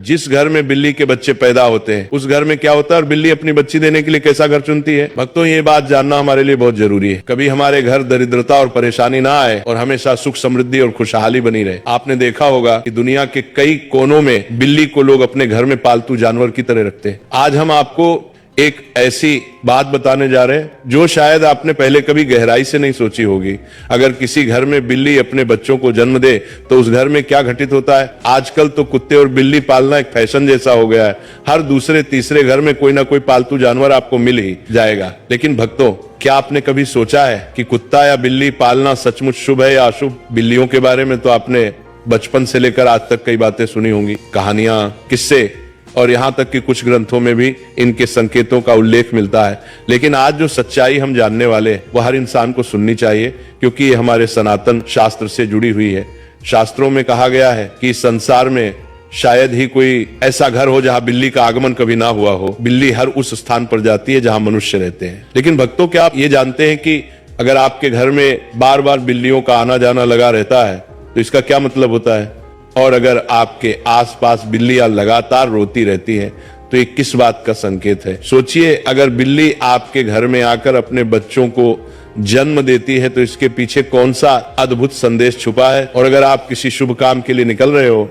जिस घर में बिल्ली के बच्चे पैदा होते हैं उस घर में क्या होता है और बिल्ली अपनी बच्ची देने के लिए कैसा घर चुनती है। भक्तों, ये बात जानना हमारे लिए बहुत जरूरी है। कभी हमारे घर दरिद्रता और परेशानी ना आए और हमेशा सुख समृद्धि और खुशहाली बनी रहे। आपने देखा होगा कि दुनिया के कई कोनों में बिल्ली को लोग अपने घर में पालतू जानवर की तरह रखते हैं। आज हम आपको एक ऐसी बात बताने जा रहे हैं जो शायद आपने पहले कभी गहराई से नहीं सोची होगी। अगर किसी घर में बिल्ली अपने बच्चों को जन्म दे तो उस घर में क्या घटित होता है। आजकल तो कुत्ते और बिल्ली पालना एक फैशन जैसा हो गया है। हर दूसरे तीसरे घर में कोई ना कोई पालतू जानवर आपको मिल ही जाएगा। लेकिन भक्तों, क्या आपने कभी सोचा है कि कुत्ता या बिल्ली पालना सचमुच शुभ है या अशुभ। बिल्लियों के बारे में तो आपने बचपन से लेकर आज तक कई बातें सुनी होंगी, कहानियां, किस्से, और यहां तक कि कुछ ग्रंथों में भी इनके संकेतों का उल्लेख मिलता है। लेकिन आज जो सच्चाई हम जानने वाले वह हर इंसान को सुननी चाहिए, क्योंकि ये हमारे सनातन शास्त्र से जुड़ी हुई है। शास्त्रों में कहा गया है कि इस संसार में शायद ही कोई ऐसा घर हो जहां बिल्ली का आगमन कभी ना हुआ हो। बिल्ली हर उस स्थान पर जाती है जहां मनुष्य रहते हैं। लेकिन भक्तों, क्या आप ये जानते हैं कि अगर आपके घर में बार बार बिल्लियों का आना जाना लगा रहता है तो इसका क्या मतलब होता है। और अगर आपके आसपास बिल्लियां लगातार रोती रहती है तो ये किस बात का संकेत है। सोचिए, अगर बिल्ली आपके घर में आकर अपने बच्चों को जन्म देती है तो इसके पीछे कौन सा अद्भुत संदेश छुपा है। और अगर आप किसी शुभ काम के लिए निकल रहे हो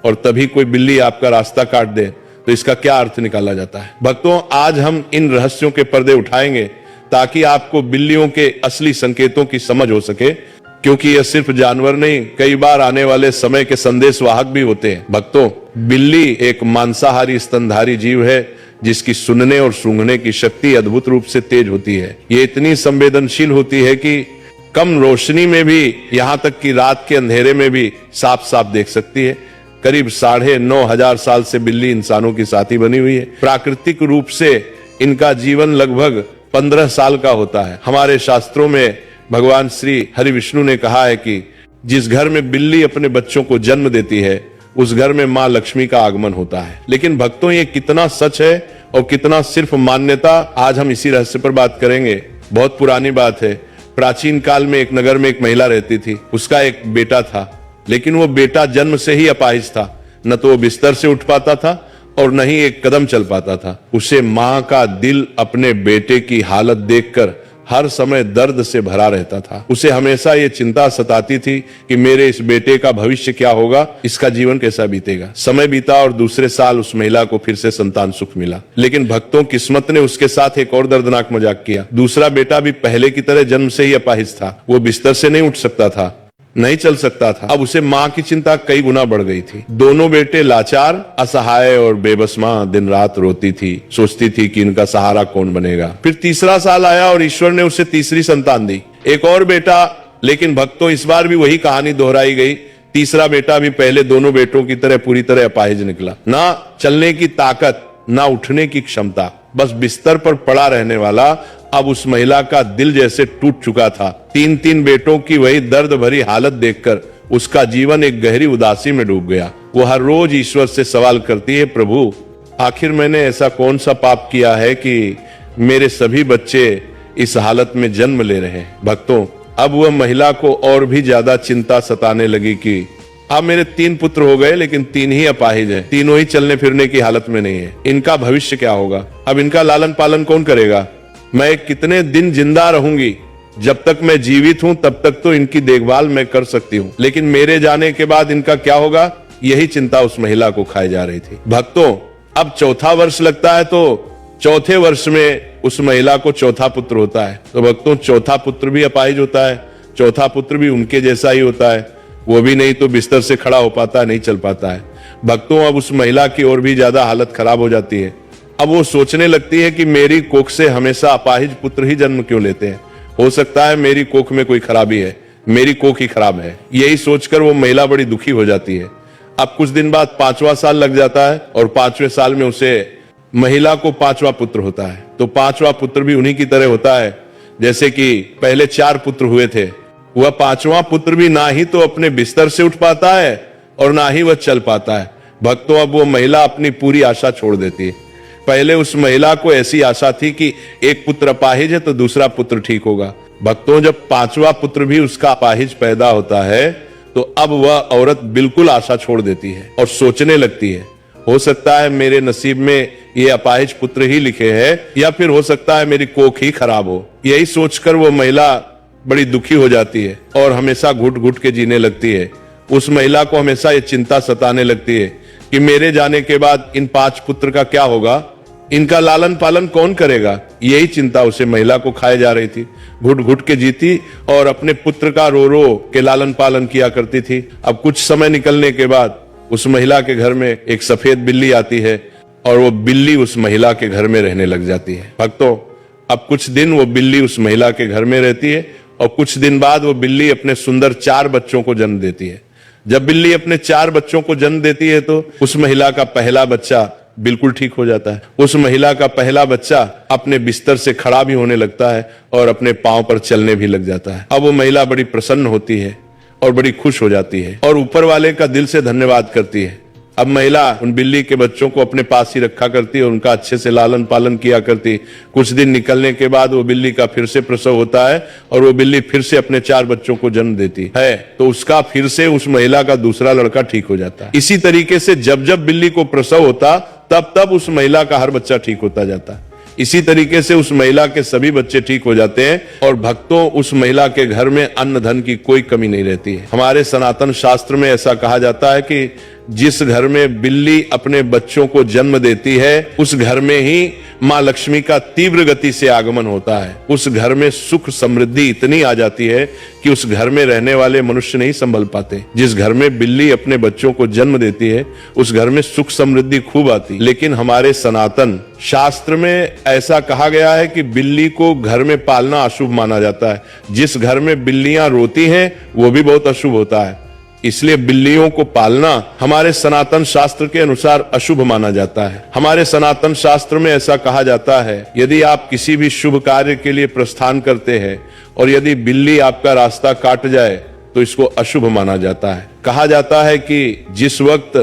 और तभी कोई बिल्ली आपका रास्ता काट दे तो इसका क्या अर्थ निकाला जाता है। भक्तों, आज हम इन रहस्यों के पर्दे उठाएंगे ताकि आपको बिल्लियों के असली संकेतों की समझ हो सके, क्योंकि यह सिर्फ जानवर नहीं, कई बार आने वाले समय के संदेशवाहक भी होते हैं। भक्तों, बिल्ली एक मांसाहारी स्तनधारी जीव है जिसकी सुनने और सूंघने की शक्ति अद्भुत रूप से तेज होती है। ये इतनी संवेदनशील होती है कि कम रोशनी में भी, यहां तक कि रात के अंधेरे में भी साफ साफ देख सकती है। करीब 9,500 साल से बिल्ली इंसानों की साथी बनी हुई है। प्राकृतिक रूप से इनका जीवन लगभग 15 साल का होता है। हमारे शास्त्रों में भगवान श्री हरि विष्णु ने कहा है कि जिस घर में बिल्ली अपने बच्चों को जन्म देती है उस घर में मां लक्ष्मी का आगमन होता है। लेकिन भक्तों, ये कितना सच है और कितना सिर्फ मान्यता, आज हम इसी रहस्य पर बात करेंगे। बहुत पुरानी बात है। प्राचीन काल में एक नगर में एक महिला रहती थी। उसका एक बेटा था, लेकिन वो बेटा जन्म से ही अपाहिज था। न तो वो बिस्तर से उठ पाता था और न ही एक कदम चल पाता था। उसे मां का दिल अपने बेटे की हालत देखकर हर समय दर्द से भरा रहता था। उसे हमेशा ये चिंता सताती थी कि मेरे इस बेटे का भविष्य क्या होगा, इसका जीवन कैसा बीतेगा। समय बीता और दूसरे साल उस महिला को फिर से संतान सुख मिला। लेकिन भक्तों, किस्मत ने उसके साथ एक और दर्दनाक मजाक किया। दूसरा बेटा भी पहले की तरह जन्म से ही अपाहिज था। वो बिस्तर से नहीं उठ सकता था, नहीं चल सकता था। अब उसे मां की चिंता कई गुना बढ़ गई थी। दोनों बेटे लाचार, असहाय और बेबस मां दिन रात रोती थी, सोचती थी कि इनका सहारा कौन बनेगा। फिर तीसरा साल आया और ईश्वर ने उसे तीसरी संतान दी, एक और बेटा। लेकिन भक्तों, इस बार भी वही कहानी दोहराई गई। तीसरा बेटा भी पहले दोनों बेटों की तरह पूरी तरह अपाहिज निकला। ना चलने की ताकत, ना उठने की क्षमता, बस बिस्तर पर पड़ा रहने वाला। अब उस महिला का दिल जैसे टूट चुका था। 3 बेटों की वही दर्द भरी हालत देखकर उसका जीवन एक गहरी उदासी में डूब गया। वो हर रोज ईश्वर से सवाल करती है, प्रभु, आखिर मैंने ऐसा कौन सा पाप किया है कि मेरे सभी बच्चे इस हालत में जन्म ले रहे हैं। भक्तों, अब वह महिला को और भी ज्यादा चिंता सताने लगी कि अब मेरे 3 पुत्र हो गए, लेकिन 3 ही अपाहिज हैं। तीनों ही चलने फिरने की हालत में नहीं है। इनका भविष्य क्या होगा। अब इनका लालन पालन कौन करेगा। मैं कितने दिन जिंदा रहूंगी। जब तक मैं जीवित हूं तब तक तो इनकी देखभाल मैं कर सकती हूं, लेकिन मेरे जाने के बाद इनका क्या होगा, यही चिंता उस महिला को खाई जा रही थी। भक्तों, अब चौथा वर्ष लगता है तो चौथे वर्ष में उस महिला को चौथा पुत्र होता है। तो भक्तों, चौथा पुत्र भी अपाहिज होता है। चौथा पुत्र भी उनके जैसा ही होता है। वो भी नहीं तो बिस्तर से खड़ा हो पाता, नहीं चल पाता है। भक्तों, अब उस महिला की और भी ज्यादा हालत खराब हो जाती है। अब वो सोचने लगती है कि मेरी कोख से हमेशा अपाहिज पुत्र ही जन्म क्यों लेते हैं। हो सकता है मेरी कोख में कोई खराबी है, मेरी कोख ही खराब है। यही सोचकर वो महिला बड़ी दुखी हो जाती है। अब कुछ दिन बाद 5वां साल लग जाता है और 5वें साल में उसे महिला को 5वां पुत्र होता है। तो 5वां पुत्र भी उन्हीं की तरह होता है जैसे कि पहले 4 पुत्र हुए थे। वह 5वां पुत्र भी ना ही तो अपने बिस्तर से उठ पाता है और ना ही वह चल पाता है। भक्तों, अब वो महिला अपनी पूरी आशा छोड़ देती है। पहले उस महिला को ऐसी आशा थी कि एक पुत्र अपाहिज है तो दूसरा पुत्र ठीक होगा। भक्तों, जब 5वां पुत्र भी उसका अपाहिज पैदा होता है तो अब वह औरत बिल्कुल आशा छोड़ देती है और सोचने लगती है हो सकता है मेरे नसीब में ये अपाहिज पुत्र ही लिखे हैं, या फिर हो सकता है मेरी कोख ही खराब हो। यही सोचकर वो महिला बड़ी दुखी हो जाती है और हमेशा घुट घुट के जीने लगती है। उस महिला को हमेशा ये चिंता सताने लगती है कि मेरे जाने के बाद इन 5 पुत्र का क्या होगा, इनका लालन पालन कौन करेगा। यही चिंता उसे महिला को खाए जा रही थी। घुट घुट के जीती और अपने पुत्र का रो रो के लालन पालन किया करती थी। अब कुछ समय निकलने के बाद उस महिला के घर में एक सफेद बिल्ली आती है और वो बिल्ली उस महिला के घर में रहने लग जाती है। भक्तों, अब कुछ दिन वो बिल्ली उस महिला के घर में रहती है और कुछ दिन बाद वो बिल्ली अपने सुंदर 4 बच्चों को जन्म देती है। जब बिल्ली अपने 4 बच्चों को जन्म देती है तो उस महिला का पहला बच्चा बिल्कुल ठीक हो जाता है। उस महिला का पहला बच्चा अपने बिस्तर से खड़ा भी होने लगता है और अपने पांव पर चलने भी लग जाता है। अब वो महिला बड़ी प्रसन्न होती है और बड़ी खुश हो जाती है और ऊपर वाले का दिल से धन्यवाद करती है। अब महिला उन बिल्ली के बच्चों को अपने पास ही रखा करती है, उनका अच्छे से लालन पालन किया करती। कुछ दिन निकलने के बाद वो बिल्ली का फिर से प्रसव होता है और वो बिल्ली फिर से अपने 4 बच्चों को जन्म देती है, तो उसका फिर से उस महिला का दूसरा लड़का ठीक हो जाता है। इसी तरीके से जब जब बिल्ली को प्रसव होता तब तब उस महिला का हर बच्चा ठीक होता जाता है। इसी तरीके से उस महिला के सभी बच्चे ठीक हो जाते हैं और भक्तों, उस महिला के घर में अन्न धन की कोई कमी नहीं रहती है। हमारे सनातन शास्त्र में ऐसा कहा जाता है कि जिस घर में बिल्ली अपने बच्चों को जन्म देती है उस घर में ही मां लक्ष्मी का तीव्र गति से आगमन होता है। उस घर में सुख समृद्धि इतनी आ जाती है कि उस घर में रहने वाले मनुष्य नहीं संभल पाते। जिस घर में बिल्ली अपने बच्चों को जन्म देती है उस घर में सुख समृद्धि खूब आती। लेकिन हमारे सनातन शास्त्र में ऐसा कहा गया है कि बिल्ली को घर में पालना अशुभ माना जाता है। जिस घर में बिल्लियां रोती हैं वो भी बहुत अशुभ होता है। इसलिए बिल्लियों को पालना हमारे सनातन शास्त्र के अनुसार अशुभ माना जाता है। हमारे सनातन शास्त्र में ऐसा कहा जाता है, यदि आप किसी भी शुभ कार्य के लिए प्रस्थान करते हैं और यदि बिल्ली आपका रास्ता काट जाए तो इसको अशुभ माना जाता है। कहा जाता है कि जिस वक्त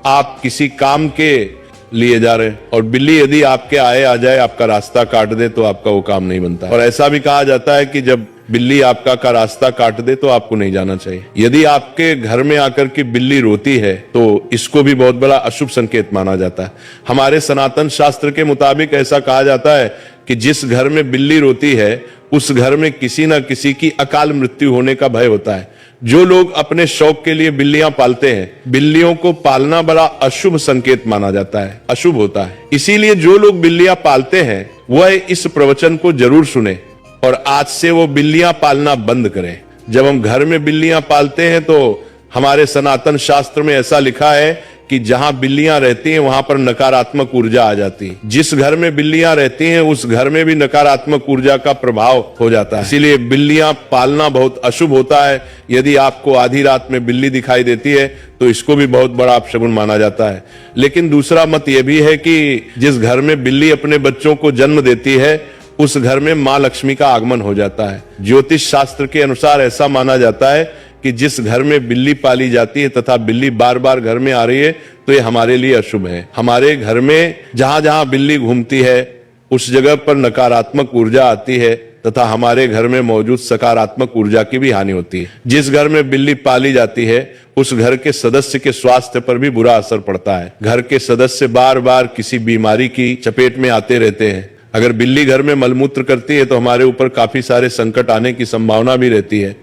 आप किसी काम के लिए जा रहे हैं और बिल्ली यदि आपके आए आ जाए, आपका रास्ता काट दे, तो आपका वो काम नहीं बनता। और ऐसा भी कहा जाता है कि जब बिल्ली आपका का रास्ता काट दे तो आपको नहीं जाना चाहिए। यदि आपके घर में आकर के बिल्ली रोती है तो इसको भी बहुत बड़ा अशुभ संकेत माना जाता है। हमारे सनातन शास्त्र के मुताबिक ऐसा कहा जाता है कि जिस घर में बिल्ली रोती है उस घर में किसी न किसी की अकाल मृत्यु होने का भय होता है। जो लोग अपने शौक के लिए बिल्लियां पालते हैं, बिल्लियों को पालना बड़ा अशुभ संकेत माना जाता है, अशुभ होता है। इसीलिए जो लोग बिल्लियां पालते हैं वह इस प्रवचन को जरूर सुने और आज से वो बिल्लियां पालना बंद करें। जब हम घर में बिल्लियां पालते हैं तो हमारे सनातन शास्त्र में ऐसा लिखा है कि जहां बिल्लियां रहती हैं वहां पर नकारात्मक ऊर्जा आ जाती है। जिस घर में बिल्लियां रहती हैं उस घर में भी नकारात्मक ऊर्जा का प्रभाव हो जाता है। इसीलिए बिल्लियां पालना बहुत अशुभ होता है। यदि आपको आधी रात में बिल्ली दिखाई देती है तो इसको भी बहुत बड़ा अपशगुन माना जाता है। लेकिन दूसरा मत यह भी है कि जिस घर में बिल्ली अपने बच्चों को जन्म देती है उस घर में मां लक्ष्मी का आगमन हो जाता है। ज्योतिष शास्त्र के अनुसार ऐसा माना जाता है कि जिस घर में बिल्ली पाली जाती है तथा बिल्ली बार बार घर में आ रही है तो ये हमारे लिए अशुभ है। हमारे घर में जहां जहां बिल्ली घूमती है उस जगह पर नकारात्मक ऊर्जा आती है तथा हमारे घर में मौजूद सकारात्मक ऊर्जा की भी हानि होती है। जिस घर में बिल्ली पाली जाती है उस घर के सदस्य के स्वास्थ्य पर भी बुरा असर पड़ता है। घर के सदस्य बार बार किसी बीमारी की चपेट में आते रहते हैं। अगर बिल्ली घर में मलमूत्र करती है तो हमारे ऊपर काफी सारे संकट आने की संभावना भी रहती है।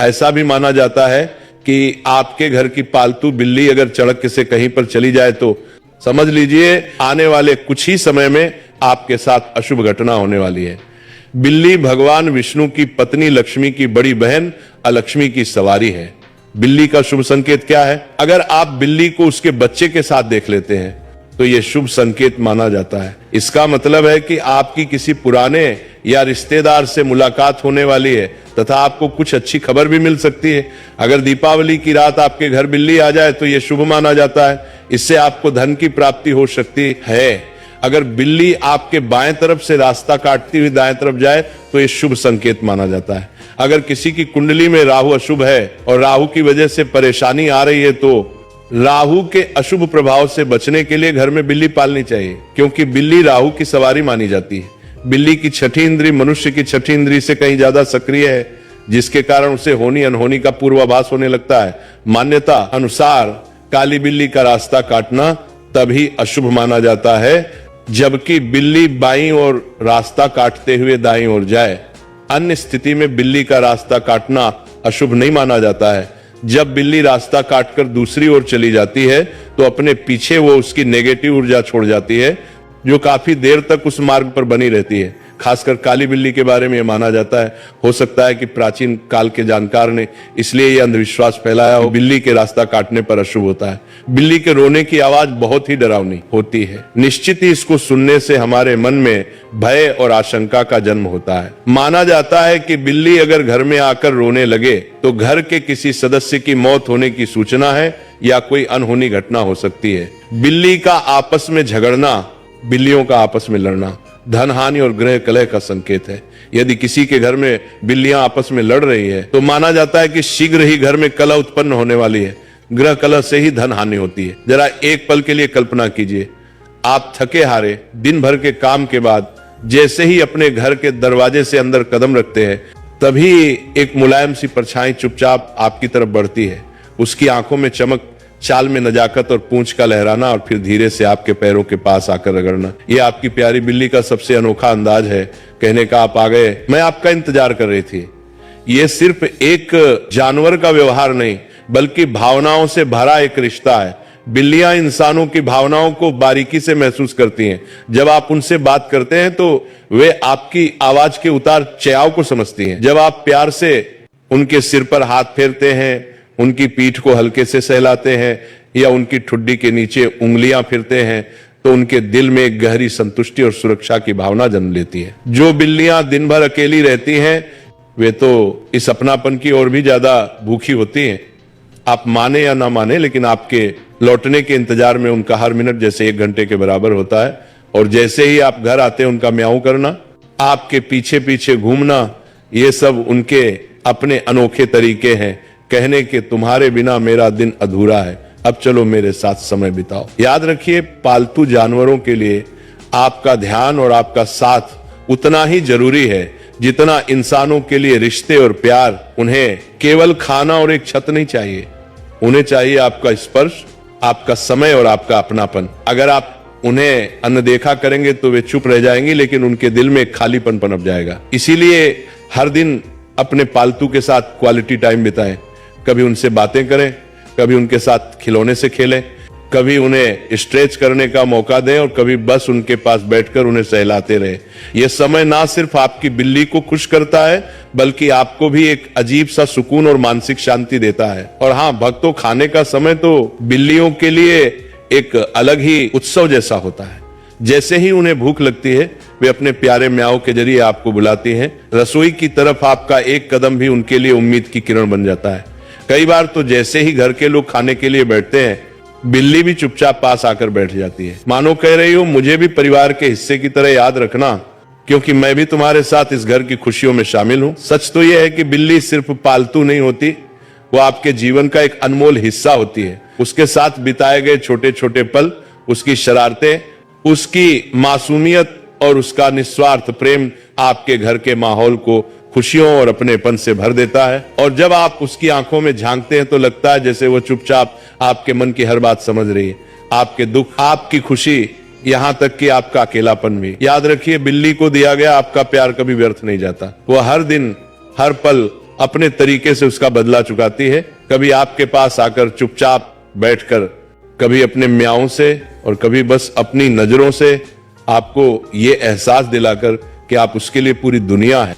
ऐसा भी माना जाता है कि आपके घर की पालतू बिल्ली अगर चढ़क से कहीं पर चली जाए तो समझ लीजिए आने वाले कुछ ही समय में आपके साथ अशुभ घटना होने वाली है। बिल्ली भगवान विष्णु की पत्नी लक्ष्मी की बड़ी बहन अलक्ष्मी की सवारी है। बिल्ली का शुभ संकेत क्या है? अगर आप बिल्ली को उसके बच्चे के साथ देख लेते हैं तो यह शुभ संकेत माना जाता है। इसका मतलब है कि आपकी किसी पुराने या रिश्तेदार से मुलाकात होने वाली है तथा आपको कुछ अच्छी खबर भी मिल सकती है। अगर दीपावली की रात आपके घर बिल्ली आ जाए तो यह शुभ माना जाता है। इससे आपको धन की प्राप्ति हो सकती है। अगर बिल्ली आपके बाएं तरफ से रास्ता काटती हुई दाएं तरफ जाए तो यह शुभ संकेत माना जाता है। अगर किसी की कुंडली में राहु अशुभ है और राहु की वजह से परेशानी आ रही है तो राहु के अशुभ प्रभाव से बचने के लिए घर में बिल्ली पालनी चाहिए, क्योंकि बिल्ली राहु की सवारी मानी जाती है। बिल्ली की छठी इंद्री मनुष्य की छठी इंद्री से कहीं ज्यादा सक्रिय है, जिसके कारण उसे होनी अनहोनी का पूर्वाभास होने लगता है। मान्यता अनुसार काली बिल्ली का रास्ता काटना तभी अशुभ माना जाता है, जबकि बिल्ली बाईं ओर रास्ता काटते हुए दाईं ओर जाए। अन्य स्थिति में बिल्ली का रास्ता काटना अशुभ नहीं माना जाता है। जब बिल्ली रास्ता काटकर दूसरी ओर चली जाती है तो अपने पीछे वो उसकी नेगेटिव ऊर्जा छोड़ जाती है, जो काफी देर तक उस मार्ग पर बनी रहती है। खासकर काली बिल्ली के बारे में यह माना जाता है, हो सकता है कि प्राचीन काल के जानकार ने इसलिए यह अंधविश्वास फैलाया हो, बिल्ली के रास्ता काटने पर अशुभ होता है। बिल्ली के रोने की आवाज बहुत ही डरावनी होती है। निश्चित ही इसको सुनने से हमारे मन में भय और आशंका का जन्म होता है। माना जाता है कि बिल्ली अगर घर में आकर रोने लगे तो घर के किसी सदस्य की मौत होने की सूचना है या कोई अनहोनी घटना हो सकती है। बिल्ली का आपस में झगड़ना, बिल्लियों का आपस में लड़ना धन हानि और गृह कलह का संकेत है। यदि किसी के घर में बिल्लियां आपस में लड़ रही है तो माना जाता है कि शीघ्र ही घर में कलह उत्पन्न होने वाली है। गृह कलह से ही धन हानि होती है। जरा एक पल के लिए कल्पना कीजिए, आप थके हारे दिन भर के काम के बाद जैसे ही अपने घर के दरवाजे से अंदर कदम रखते हैं, तभी एक मुलायम सी परछाई चुपचाप आपकी तरफ बढ़ती है। उसकी आंखों में चमक, चाल में नजाकत और पूंछ का लहराना और फिर धीरे से आपके पैरों के पास आकर रगड़ना, यह आपकी प्यारी बिल्ली का सबसे अनोखा अंदाज है कहने का, आप आ गए, मैं आपका इंतजार कर रही थी। यह सिर्फ एक जानवर का व्यवहार नहीं, बल्कि भावनाओं से भरा एक रिश्ता है। बिल्लियां इंसानों की भावनाओं को बारीकी से महसूस करती हैं। जब आप उनसे बात करते हैं तो वे आपकी आवाज के उतार चढ़ाव को समझती हैं। जब आप प्यार से उनके सिर पर हाथ फेरते हैं, उनकी पीठ को हल्के से सहलाते हैं या उनकी ठुड्डी के नीचे उंगलियां फिरते हैं, तो उनके दिल में एक गहरी संतुष्टि और सुरक्षा की भावना जन्म लेती है। जो बिल्लियां दिन भर अकेली रहती हैं, वे तो इस अपनापन की ओर भी ज्यादा भूखी होती हैं। आप माने या ना माने, लेकिन आपके लौटने के इंतजार में उनका हर मिनट जैसे 1 घंटे के बराबर होता है। और जैसे ही आप घर आते हैं, उनका म्याऊं करना, आपके पीछे पीछे घूमना, ये सब उनके अपने अनोखे तरीके हैं कहने के, तुम्हारे बिना मेरा दिन अधूरा है, अब चलो मेरे साथ समय बिताओ। याद रखिए, पालतू जानवरों के लिए आपका ध्यान और आपका साथ उतना ही जरूरी है जितना इंसानों के लिए रिश्ते और प्यार। उन्हें केवल खाना और एक छत नहीं चाहिए, उन्हें चाहिए आपका स्पर्श, आपका समय और आपका अपनापन। अगर आप उन्हें अनदेखा करेंगे तो वे चुप रह जाएंगी, लेकिन उनके दिल में एक खालीपन पनप जाएगा। इसीलिए हर दिन अपने पालतू के साथ क्वालिटी टाइम बिताएं। कभी उनसे बातें करें, कभी उनके साथ खिलौने से खेलें, कभी उन्हें स्ट्रेच करने का मौका दें और कभी बस उनके पास बैठकर उन्हें सहलाते रहे। यह समय ना सिर्फ आपकी बिल्ली को खुश करता है, बल्कि आपको भी एक अजीब सा सुकून और मानसिक शांति देता है। और हाँ भक्तों, खाने का समय तो बिल्लियों के लिए एक अलग ही उत्सव जैसा होता है। जैसे ही उन्हें भूख लगती है, वे अपने प्यारे म्याऊं के जरिए आपको बुलाती हैं। रसोई की तरफ आपका एक कदम भी उनके लिए उम्मीद की किरण बन जाता है। कई बार तो जैसे ही घर के लोग खाने के लिए बैठते हैं, बिल्ली भी चुपचाप पास आकर बैठ जाती है, मानो कह रही हो, मुझे भी परिवार के हिस्से की तरह याद रखना, क्योंकि मैं भी तुम्हारे साथ इस घर की खुशियों में शामिल हूं। सच तो यह है कि बिल्ली सिर्फ पालतू नहीं होती, वो आपके जीवन का एक अनमोल हिस्सा होती है। उसके साथ बिताए गए छोटे छोटे पल, उसकी शरारतें, उसकी मासूमियत और उसका निस्वार्थ प्रेम आपके घर के माहौल को खुशियों और अपनेपन से भर देता है। और जब आप उसकी आंखों में झांकते हैं तो लगता है जैसे वो चुपचाप आपके मन की हर बात समझ रही है, आपके दुख, आपकी खुशी, यहां तक कि आपका अकेलापन भी। याद रखिए, बिल्ली को दिया गया आपका प्यार कभी व्यर्थ नहीं जाता। वो हर दिन हर पल अपने तरीके से उसका बदला चुकाती है। कभी आपके पास आकर चुपचाप बैठकर, कभी अपने म्याऊं से और कभी बस अपनी नजरों से आपको ये एहसास दिलाकर कि आप उसके लिए पूरी दुनिया है।